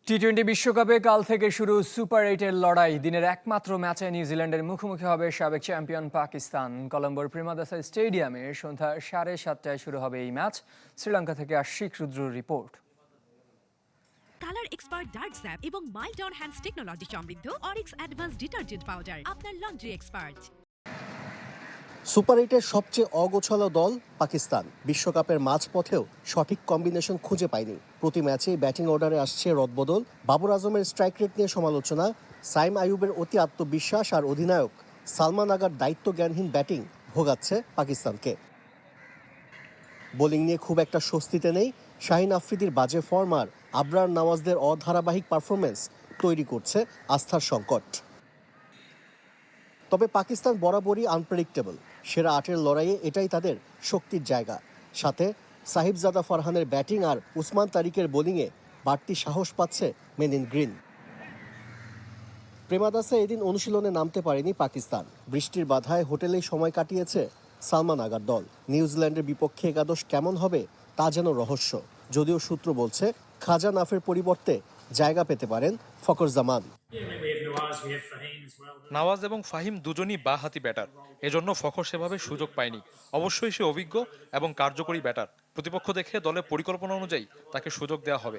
টি-20 বিশ্বকাপে কাল থেকে শুরু সুপার 8-এর লড়াই। দিনের একমাত্র ম্যাচে নিউজিল্যান্ডের মুখোমুখি হবে সাবেক চ্যাম্পিয়ন পাকিস্তান। কলম্বোর প্রেমাদাসা স্টেডিয়ামে সন্ধ্যা 7:30টায় শুরু হবে এই ম্যাচ। শ্রীলঙ্কা থেকে আশিক রুদ্রর রিপোর্ট। কালার এক্সপার্ট ডার্ক স্যাপ এবং মাইল্ড অন হ্যান্ডস টেকনোলজি সমৃদ্ধ অরিক্স অ্যাডভান্স ডিটারজেন্ট পাউডার আপনার লন্ড্রি এক্সপার্ট। সুপার 8-এর সবচেয়ে অগোছালো দল পাকিস্তান বিশ্বকাপের মাঝপথেও সঠিক কম্বিনেশন খুঁজে পায়নি। প্রতি ম্যাচেই ব্যাটিং অর্ডারে আসছে রদবদল। বাবর আজমের স্ট্রাইক রেট নিয়ে সমালোচনা, সাইম আইয়ুবের অতি আত্মবিশ্বাস আর অধিনায়ক সালমান আগার দায়িত্বজ্ঞানহীন ব্যাটিং ভোগাচ্ছে পাকিস্তানকে। বোলিং নিয়ে খুব একটা স্বস্তিতে নেই শাহিন আফ্রিদির বাজে ফর্ম আর আবরার নওয়াজদের অধারাবাহিক পারফরমেন্স তৈরি করছে আস্থার সংকট। তবে পাকিস্তান বরাবরই আনপ্রেডিক্টেবল। সেরা 8-এর লড়াইয়ে এটাই তাদের শক্তির জায়গা। সাথে সাহিবজাদা ফারহানের ব্যাটিং আর উসমান তারিকের বোলিংয়ে বাড়তি সাহস পাচ্ছে মেন ইন গ্রিন। প্রেমাদাসে এদিন অনুশীলনে নামতে পারেনি পাকিস্তান। বৃষ্টির বাধায় হোটেলেই সময় কাটিয়েছে সালমান আগার দল। নিউজিল্যান্ডের বিপক্ষে একাদশ কেমন হবে তা যেন রহস্য। যদিও সূত্র বলছে খাজা নাফের পরিবর্তে জায়গা পেতে পারেন ফকর জামান। নওয়াজ এবং ফাহিম দুজনই বাঁ-হাতি ব্যাটার, এজন্য ফখর সেভাবে সুযোগ পায়নি। অবশ্যই সে অভিজ্ঞ এবং কার্যকরী ব্যাটার। প্রতিপক্ষ দেখে দলের পরিকল্পনা অনুযায়ী তাকে সুযোগ দেওয়া হবে।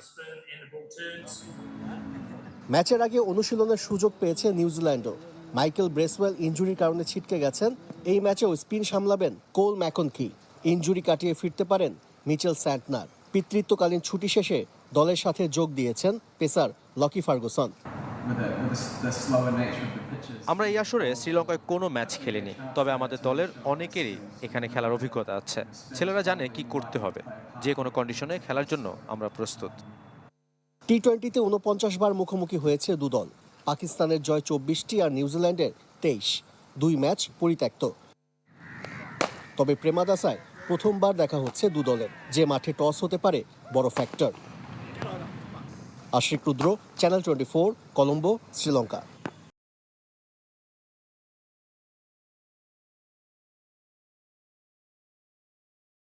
ম্যাচের আগে অনুশীলনের সুযোগ পেয়েছে নিউজিল্যান্ডও। মাইকেল ব্রেসওয়েল ইনজুরির কারণে ছিটকে গেছেন। এই ম্যাচেও স্পিন সামলাবেন কোল ম্যাকনকি। ইনজুরি কাটিয়ে ফিরতে পারেন মিচেল স্যান্টনার। পিতৃত্বকালীন ছুটি শেষে দলের সাথে যোগ দিয়েছেন পেসার লকি ফার্গুসন। আমরা এই আসরে শ্রীলঙ্কায় কোনো ম্যাচ খেলিনি, তবে আমাদের দলের অনেকেরই এখানে খেলার অভিজ্ঞতা আছে। ছেলেরা জানে কি করতে হবে। যে কোনো কন্ডিশনে খেলার জন্য আমরা প্রস্তুত। টি-20তে 49 বার মুখোমুখি হয়েছে দুদল। পাকিস্তানের জয় 24টি আর নিউজিল্যান্ডের 23। দুই ম্যাচ পরিত্যক্ত। তবে প্রেমাদাসায় প্রথমবার দেখা হচ্ছে দুদলের। যে মাঠে টস হতে পারে বড় ফ্যাক্টর। আশিক রুদ্র, চ্যানেল 24, কলম্বো, শ্রীলঙ্কা।